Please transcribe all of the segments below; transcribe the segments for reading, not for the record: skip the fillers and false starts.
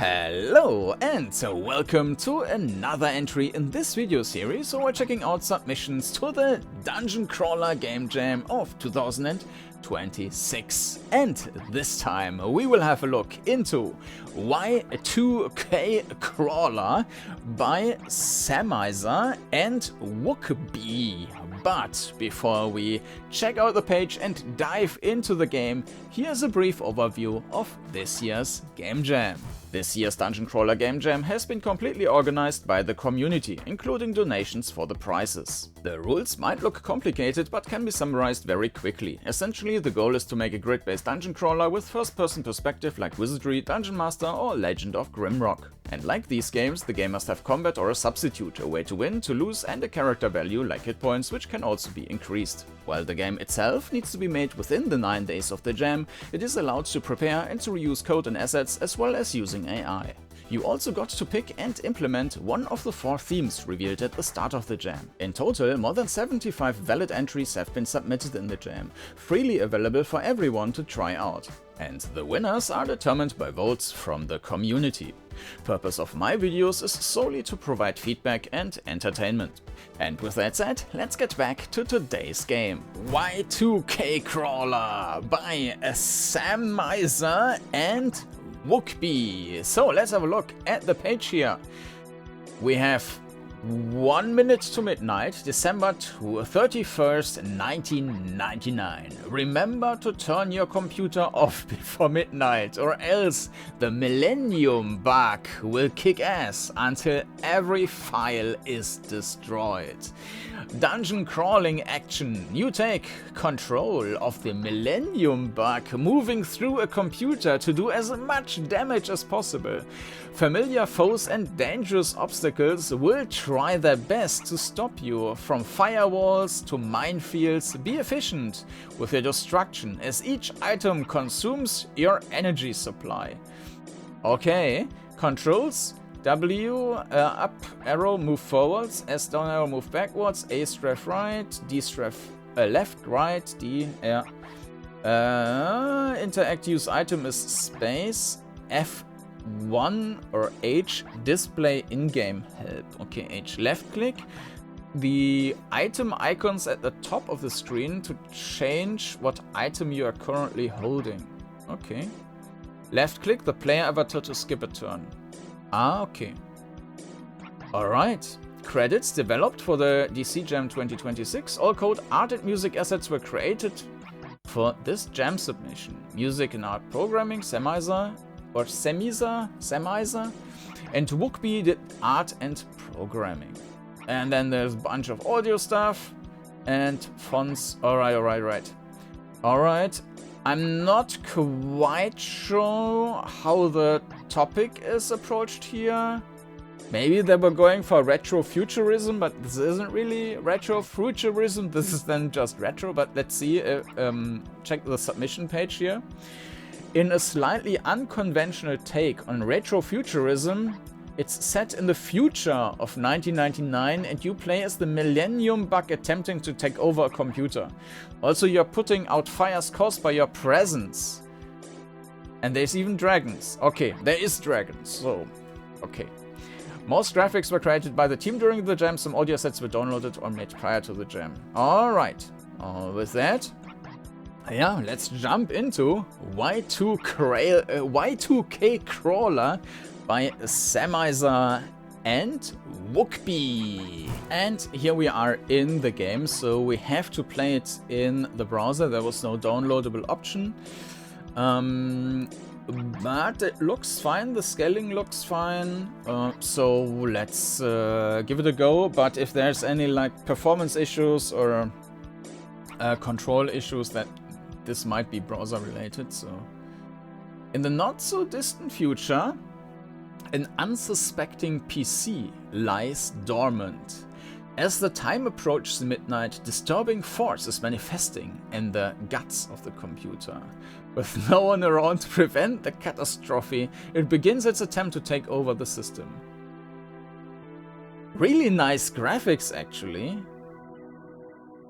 Hello and welcome to another entry in this video series. So we're checking out submissions to the DungeonCrawler GameJam of 2026. And this time we will have a look into Y2K Crawler by Samiser and Wookbee. But before we check out the page and dive into the game, here's a brief overview of this year's Game Jam. This year's DungeonCrawler GameJam has been completely organized by the community, including donations for the prizes. The rules might look complicated, but can be summarized very quickly. Essentially, the goal is to make a grid-based dungeon crawler with first-person perspective like Wizardry, Dungeon Master or Legend of Grimrock. And like these games, the game must have combat or a substitute, a way to win, to lose, and a character value like hit points, which can also be increased. While the game itself needs to be made within the 9 days of the jam, it is allowed to prepare and to reuse code and assets as well as using AI. You also got to pick and implement one of the 4 themes revealed at the start of the jam. In total, more than 75 valid entries have been submitted in the jam, freely available for everyone to try out. And the winners are determined by votes from the community. Purpose of my videos is solely to provide feedback and entertainment. And with that said, let's get back to today's game. Y2K Crawler by Samiser and Wookbee. So let's have a look at the page here. We have 1 minute to midnight, December 31st, 1999. Remember to turn your computer off before midnight, or else the Millennium Bug will kick ass until every file is destroyed. Dungeon crawling action. You take control of the Millennium Bug, moving through a computer to do as much damage as possible. Familiar foes and dangerous obstacles will try their best to stop you, from firewalls to minefields. Be efficient with your destruction, as each item consumes your energy supply. Okay, controls. W, up arrow, move forwards, S down arrow, move backwards, A strafe right, D strafe left, right, D, interact, use item is space, F1 or H, display in-game help. Okay, H, left click. The item icons at the top of the screen to change what item you are currently holding. Okay. Left click the player avatar to skip a turn. Ah, okay. Alright. Credits developed for the DC Jam 2026. All code, art and music assets were created for this jam submission. Music and art programming, Samiser, and Wookbee did art and programming. And then there's a bunch of audio stuff and fonts. Alright. I'm not quite sure how the topic is approached here. Maybe they were going for retrofuturism, but this isn't really retrofuturism. This is then just retro, but let's see. Check the submission page here. In a slightly unconventional take on retrofuturism, it's set in the future of 1999 and you play as the Millennium Bug attempting to take over a computer. Also, you're putting out fires caused by your presence. And there's even dragons. Okay, there is dragons, so okay. Most graphics were created by the team during the jam. Some audio sets were downloaded or made prior to the jam. Alright, with that, yeah, let's jump into Y2K Crawler by Samiser and Wookbee. And here we are in the game, so we have to play it in the browser. There was no downloadable option. But it looks fine, the scaling looks fine, so let's give it a go. But if there's any like performance issues or control issues, that this might be browser related. So in the not so distant future, an unsuspecting PC lies dormant. As the time approaches midnight, disturbing force is manifesting in the guts of the computer. With no one around to prevent the catastrophe, it begins its attempt to take over the system. Really nice graphics, actually.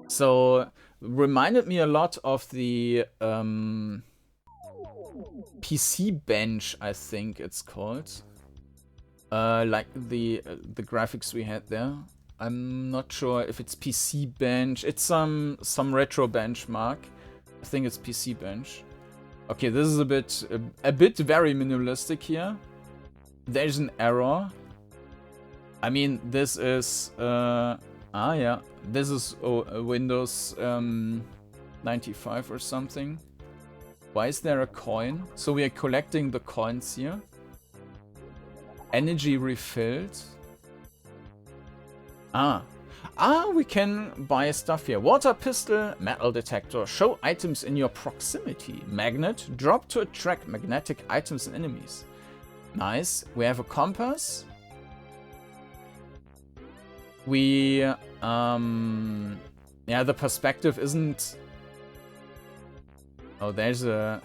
So, reminded me a lot of the PC bench, I think it's called. Like the graphics we had there. I'm not sure if it's PC bench. It's some retro benchmark. I think it's PC bench. Okay, this is a bit very minimalistic here. There's an error. I mean, this is yeah, this is Windows 95 or something. Why is there a coin? So we are collecting the coins here. Energy refilled. We can buy stuff here. Water pistol, metal detector. Show items in your proximity. Magnet. Drop to attract magnetic items and enemies. Nice. We have a compass. We, yeah, the perspective isn't... Oh, there's a...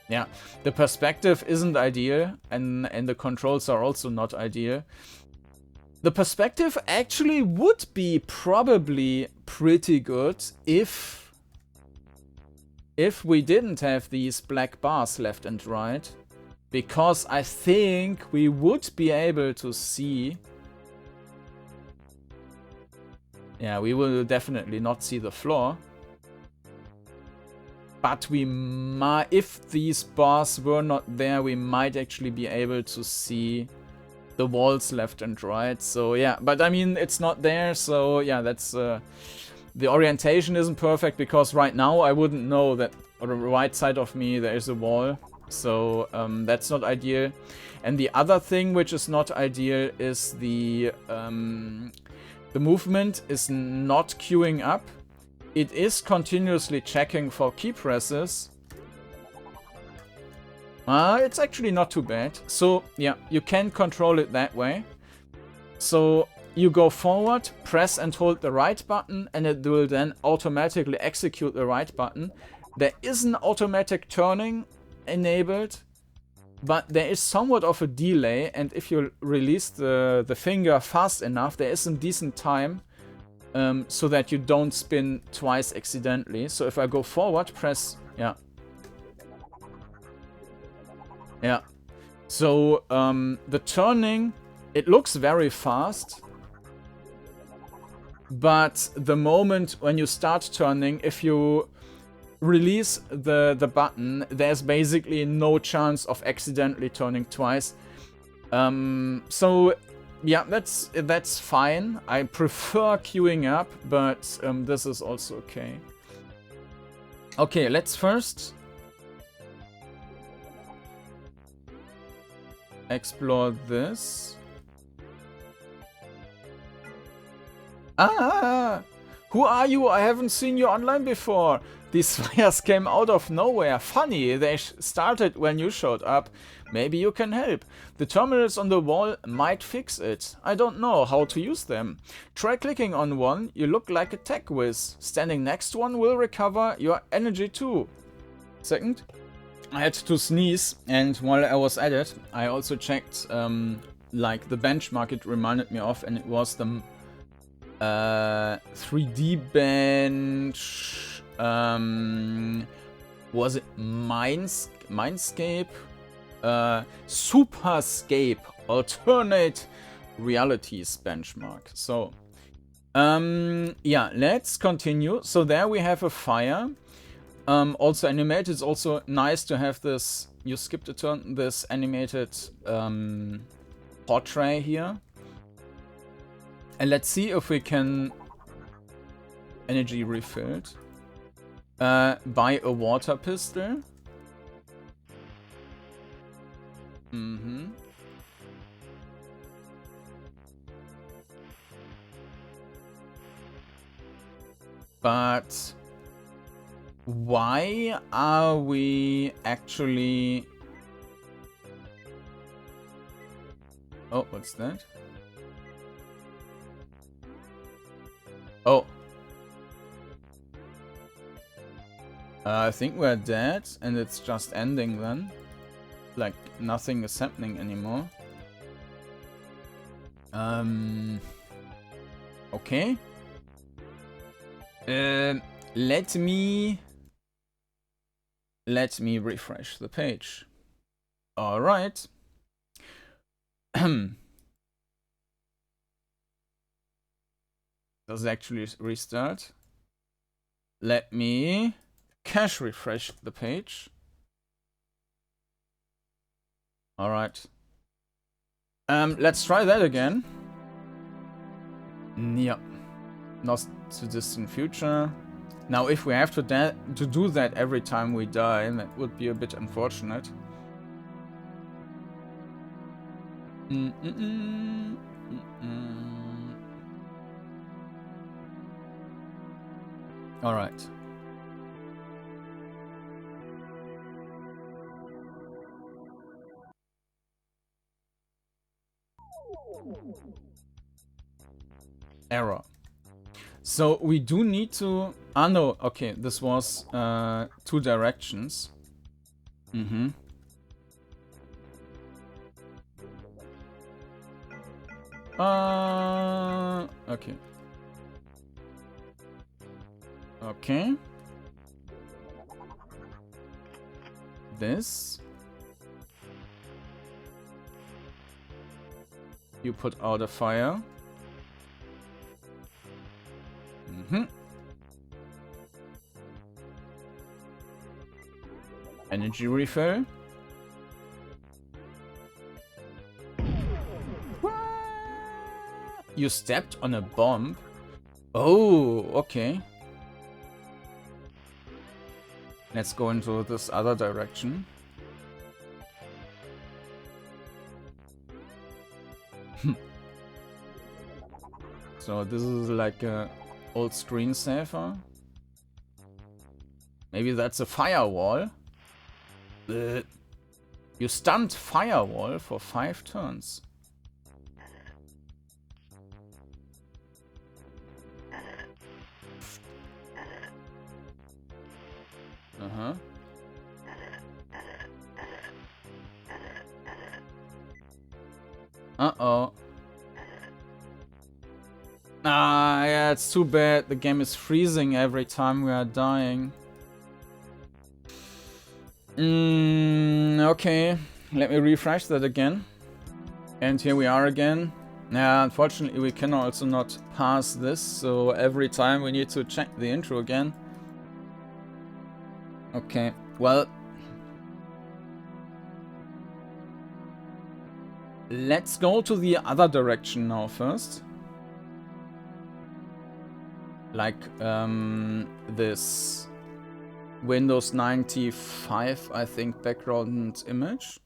Yeah, the perspective isn't ideal, and the controls are also not ideal. The perspective actually would be probably pretty good if we didn't have these black bars left and right. Because I think we would be able to see... Yeah, we will definitely not see the floor. But we might, if these bars were not there, we might actually be able to see the walls left and right. So yeah, but I mean, it's not there. So yeah, that's the orientation isn't perfect because right now I wouldn't know that on the right side of me there is a wall. So that's not ideal. And the other thing which is not ideal is the movement is not queuing up. It is continuously checking for key presses. It's actually not too bad. So, yeah, you can control it that way. So, you go forward, press and hold the right button, and it will then automatically execute the right button. There is an automatic turning enabled, but there is somewhat of a delay, and if you release the finger fast enough, there is some decent time. So that you don't spin twice accidentally. So if I go forward, press... Yeah. Yeah. So the turning, it looks very fast. But the moment when you start turning, if you release the button, there's basically no chance of accidentally turning twice. So... Yeah, that's fine. I prefer queuing up, but this is also okay. Okay, let's first explore this. Who are you? I haven't seen you online before. These fires came out of nowhere. Funny, they started when you showed up. Maybe you can help. The terminals on the wall might fix it. I don't know how to use them. Try clicking on one. You look like a tech whiz. Standing next to one will recover your energy too. Second, I had to sneeze, and while I was at it, I also checked like the benchmark it reminded me of, and it was the 3D bench. Was it Mindscape? Superscape alternate realities benchmark. So yeah, let's continue. So there we have a fire, also animated. It's also nice to have this, you skipped a turn, this animated portrait here. And let's see if we can energy refilled. Buy a water pistol. But why are we actually... Oh, what's that? Oh. I think we're dead, and it's just ending then. Like, nothing is happening anymore. Okay. Let me Let me refresh the page. All right. Does it actually restart? Let me cache refresh the page. All right. Let's try that again. Yeah. Not too distant future. Now, if we have to do that every time we die, that would be a bit unfortunate. All right. Error. So we do need to... Ah, no. Okay, this was 2 directions. Okay. Okay. This. You put out a fire. Energy refill. You stepped on a bomb. Oh, okay. Let's go into this other direction. So this is like a old screensaver. Maybe that's a firewall. You stunned firewall for 5 turns. Uh-oh. Ah, yeah, it's too bad. The game is freezing every time we are dying. Okay. Let me refresh that again. And here we are again. Yeah, unfortunately we can also not pass this, so every time we need to check the intro again. Okay, well... Let's go to the other direction now first. Like, this Windows 95, I think, background image.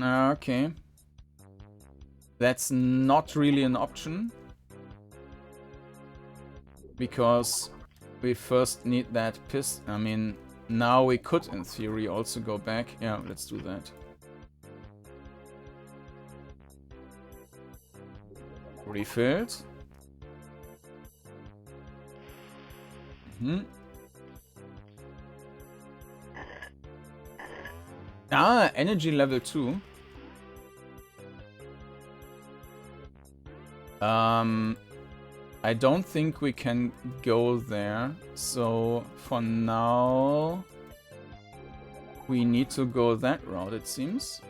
Okay. That's not really an option. Because we first need that piston. I mean, now we could, in theory, also go back. Yeah, let's do that. Refilled. Ah, energy level 2. I don't think we can go there, so for now we need to go that route, it seems.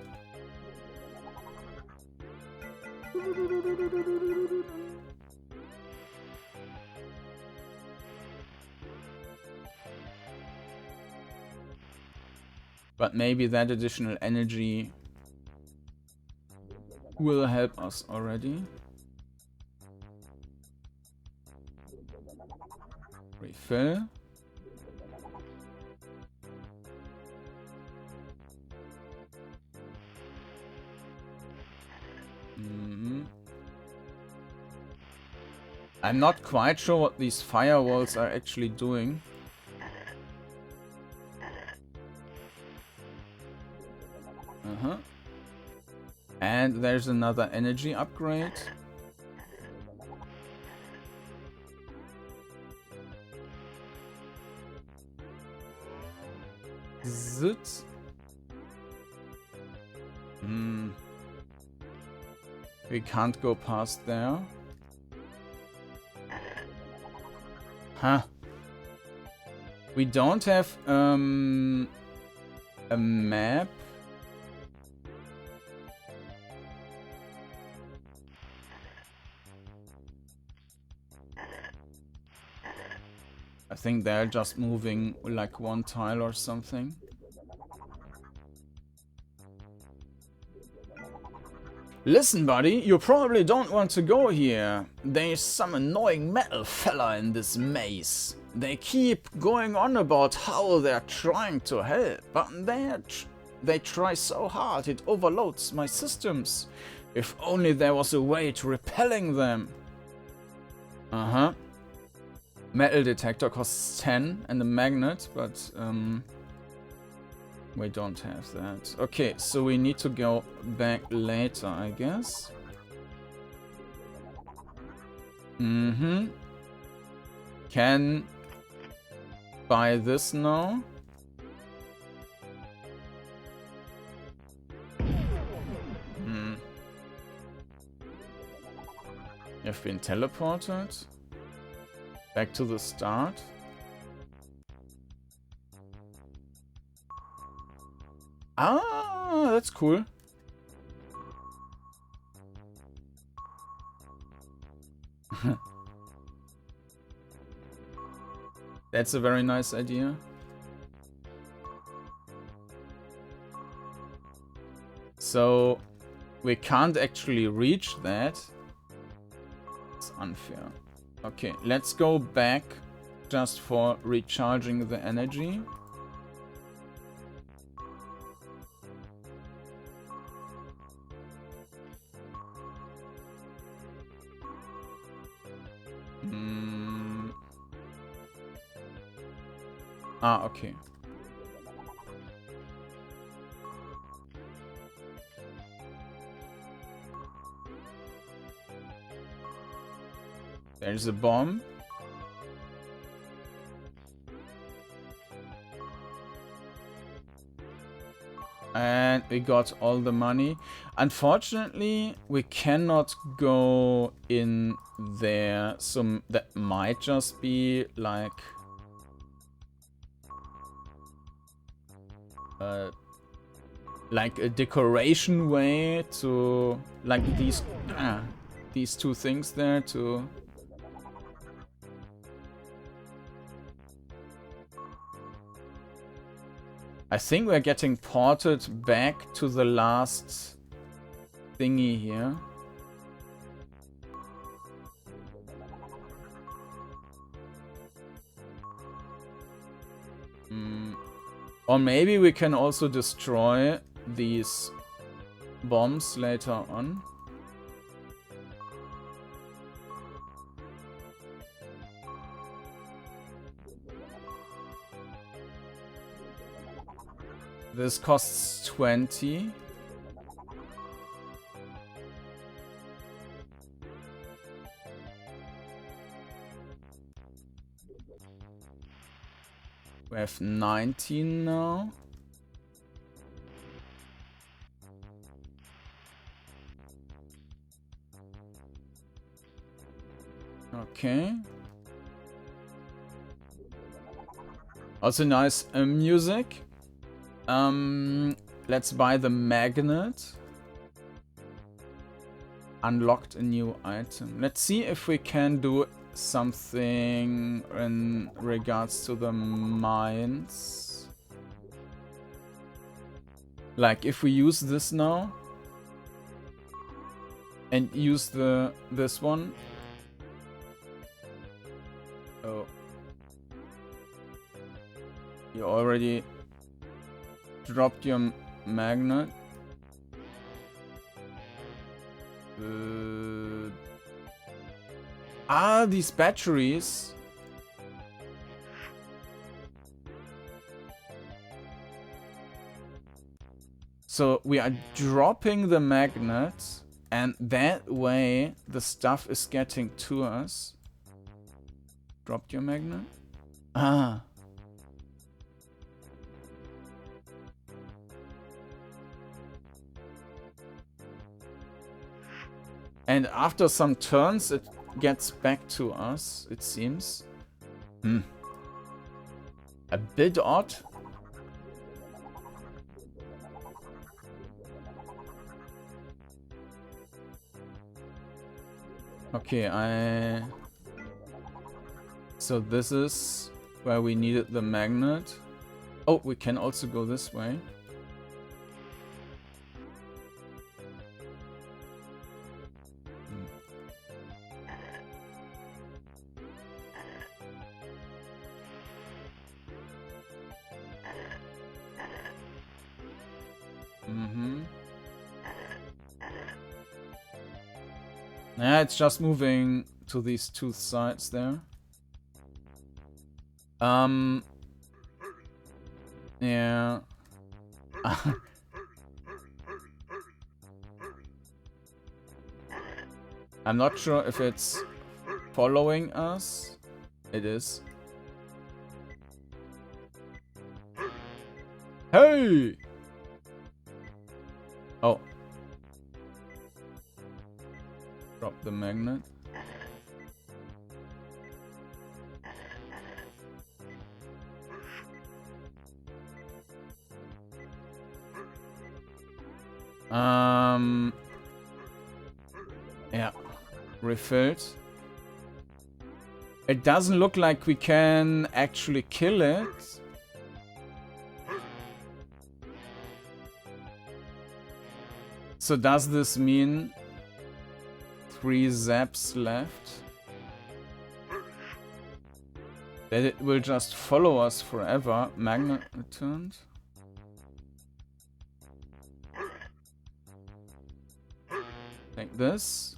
But maybe that additional energy will help us already. Refill. I'm not quite sure what these firewalls are actually doing. And there's another energy upgrade. Zit. We can't go past there. Huh. We don't have a map. I think they're just moving like one tile or something. Listen, buddy, you probably don't want to go here. There's some annoying metal fella in this maze. They keep going on about how they're trying to help, but they try so hard it overloads my systems. If only there was a way to repelling them. Uh-huh. Metal detector costs 10 and a magnet, but we don't have that. Okay, so we need to go back later, I guess. Can buy this now. You've been teleported. Back to the start. Ah, that's cool. That's a very nice idea. So we can't actually reach that. It's unfair. Okay, let's go back just for recharging the energy. Ah, okay. There's a bomb. And we got all the money. Unfortunately, we cannot go in there. So that might just be like a decoration way to like these two things there to. I think we're getting ported back to the last thingy here. Or maybe we can also destroy these bombs later on. This costs 20. We have 19 now. Okay. Also nice music. Let's buy the magnet. Unlocked a new item. Let's see if we can do something in regards to the mines. Like if we use this now and use this one. Oh. You already dropped your magnet. These batteries. So we are dropping the magnet, and that way the stuff is getting to us. Dropped your magnet? Ah. And after some turns, it gets back to us, it seems. A bit odd. Okay, So this is where we needed the magnet. Oh, we can also go this way. Yeah, it's just moving to these two sides there. Yeah. I'm not sure if it's following us. It is. Hey! Oh. Drop the magnet. Yeah. Refilled. It doesn't look like we can actually kill it. So does this mean 3 zaps left? That it will just follow us forever. Magnet returned. Like this.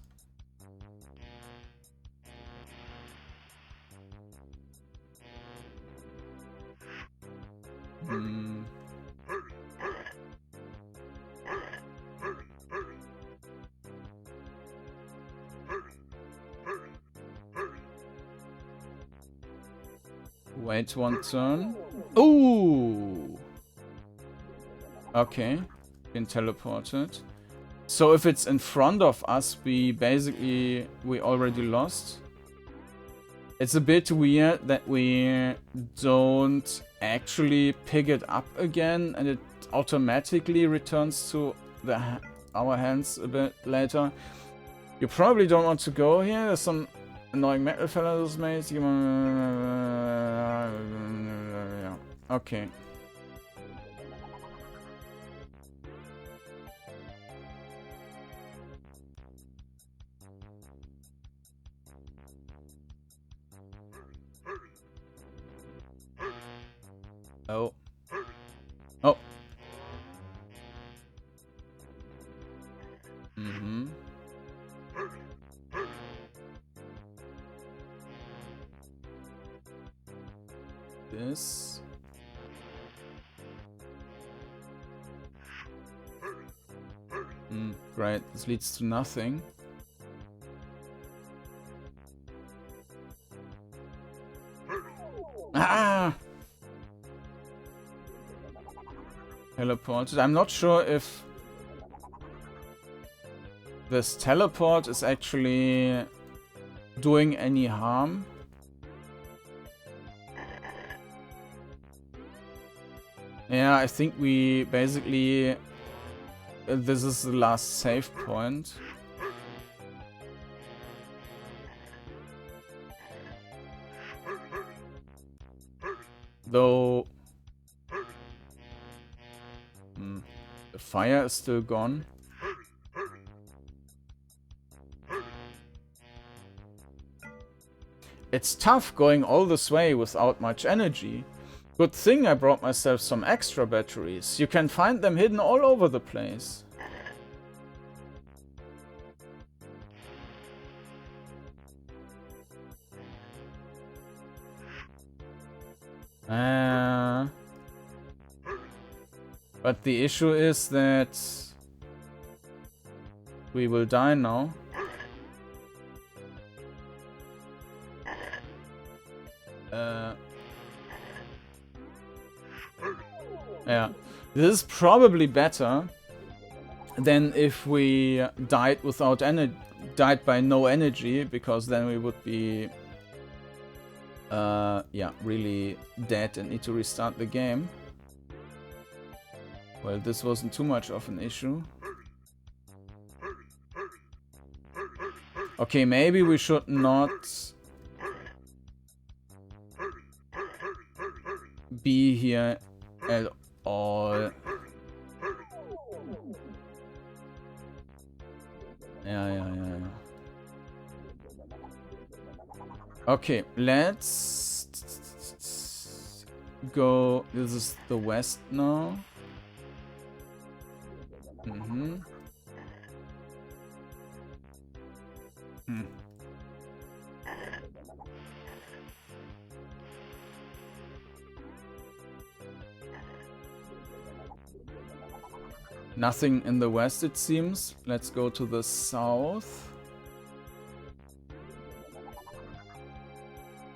Wait one turn. Ooh! Okay. Been teleported. So if it's in front of us, we already lost. It's a bit weird that we don't actually pick it up again and it automatically returns to our hands a bit later. You probably don't want to go here. There's some annoying metal fellows, mate. Okay. Oh. Oh. This. Great. This leads to nothing. Ah! Teleported. I'm not sure if this teleport is actually doing any harm. Yeah, I think we basically... this is the last save point. Though... the fire is still gone. It's tough going all this way without much energy. Good thing I brought myself some extra batteries. You can find them hidden all over the place. But the issue is that we will die now. Yeah, this is probably better than if we died without died by no energy, because then we would be yeah, really dead and need to restart the game. Well, this wasn't too much of an issue. Okay, maybe we should not be here at all. Yeah. Okay, let's go. This is the west now. Nothing in the west, it seems. Let's go to the south.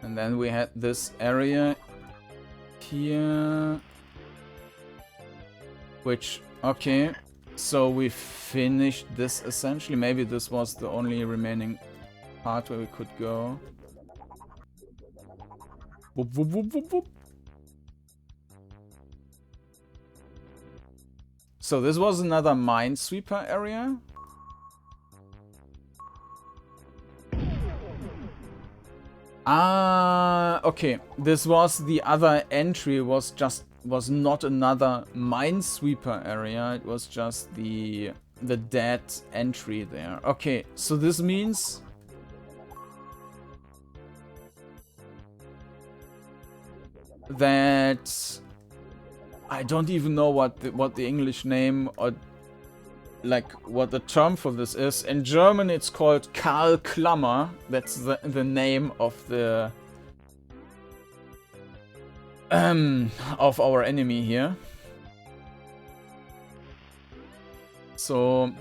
And then we had this area here. Which, okay. So we finished this essentially. Maybe this was the only remaining part where we could go. Whoop, whoop, whoop, whoop, whoop. So this was another minesweeper area. Ah, okay. This was the other entry. Was not another minesweeper area. It was just the dead entry there. Okay, so this means that I don't even know what the English name or like what the term for this is. In German it's called Karl Klammer. That's the name of the of our enemy here. So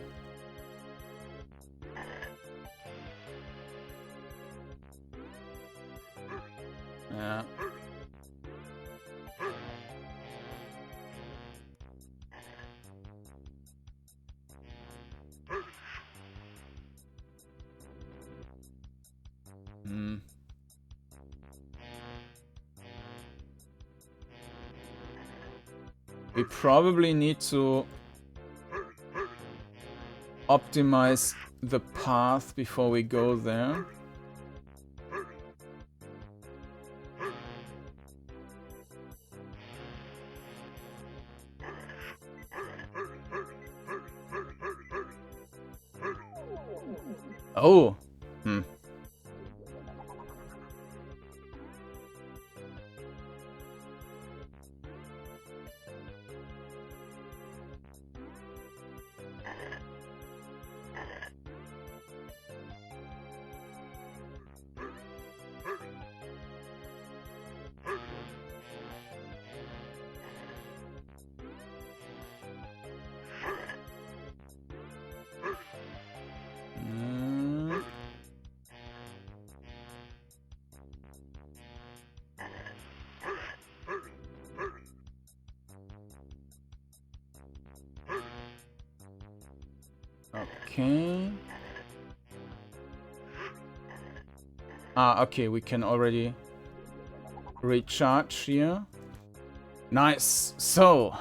yeah. We probably need to optimize the path before we go there. Oh. Okay. Ah, okay, we can already recharge here. Nice. So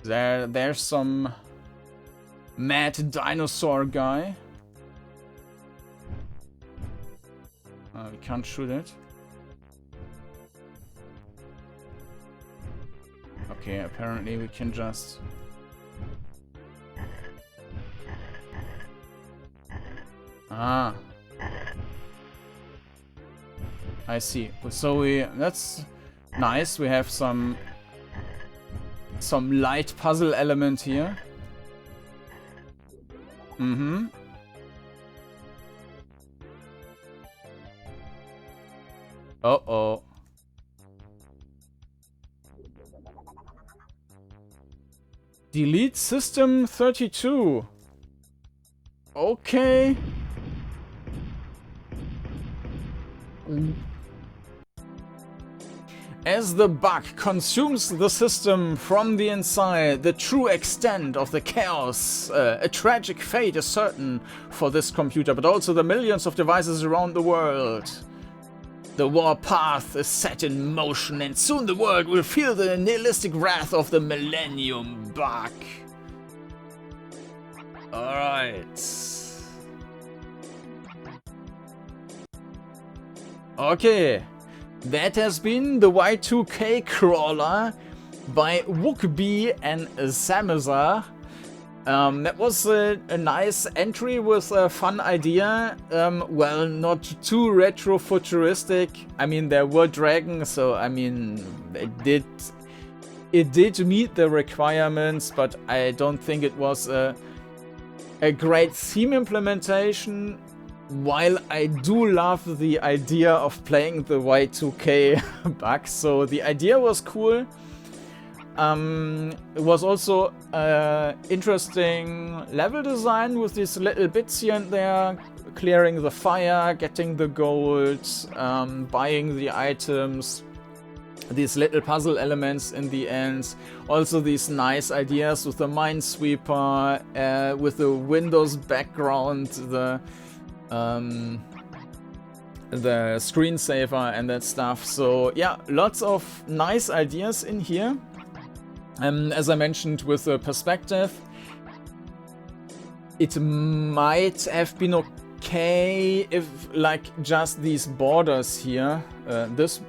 there's some mad dinosaur guy. We can't shoot it. Okay, apparently we can just I see. So that's nice. We have some light puzzle element here. Uh-oh. Delete system 32. Okay. As the bug consumes the system from the inside, the true extent of the chaos, a tragic fate is certain for this computer, but also the millions of devices around the world. The war path is set in motion, and soon the world will feel the nihilistic wrath of the Millennium Bug. Alright. Okay. That has been the Y2K Crawler by Wookbee and Samiser. That was a nice entry with a fun idea. Well, not too retro-futuristic. I mean, there were dragons, so I mean, it did meet the requirements, but I don't think it was a great theme implementation. While I do love the idea of playing the Y2K bug, so the idea was cool. It was also interesting level design with these little bits here and there, clearing the fire, getting the gold, buying the items, these little puzzle elements in the end. Also these nice ideas with the minesweeper, with the Windows background, the screensaver and that stuff. So yeah, lots of nice ideas in here. As I mentioned, with the perspective, it might have been okay if like just these borders here, this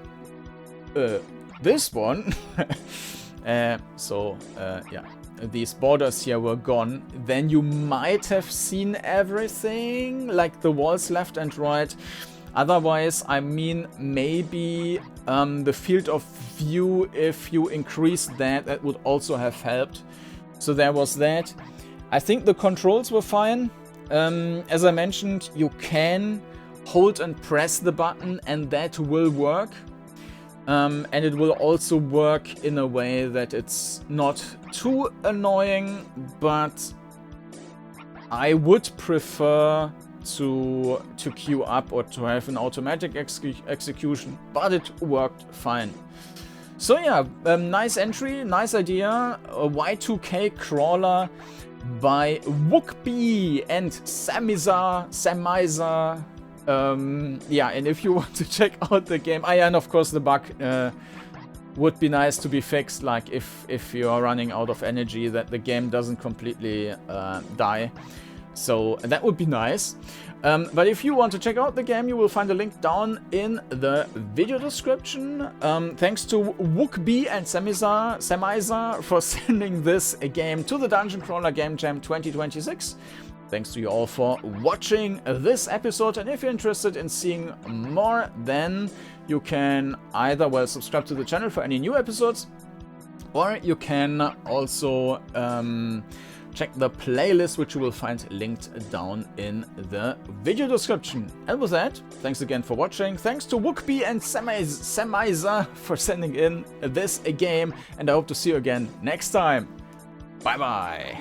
one, yeah, these borders here were gone, then you might have seen everything, like the walls left and right. Otherwise, I mean, maybe the field of view, if you increase that, that would also have helped. So there was that. I think the controls were fine. As I mentioned, you can hold and press the button and that will work. And it will also work in a way that it's not too annoying, but I would prefer to queue up or to have an automatic execution, but it worked fine. So yeah, nice entry, nice idea. A Y2K Crawler by Wookbee and Samiser. Yeah, and if you want to check out the game, and of course the bug would be nice to be fixed, like if you are running out of energy, that the game doesn't completely die. So that would be nice. But if you want to check out the game, you will find a link down in the video description. Thanks to Wookbee and Samiser for sending this game to the DungeonCrawler GameJam 2026. Thanks to you all for watching this episode, and if you're interested in seeing more, then you can either, well, subscribe to the channel for any new episodes, or you can also check the playlist, which you will find linked down in the video description. And with that, thanks again for watching. Thanks to Wookbee and Samiser for sending in this game, and I hope to see you again next time. Bye bye.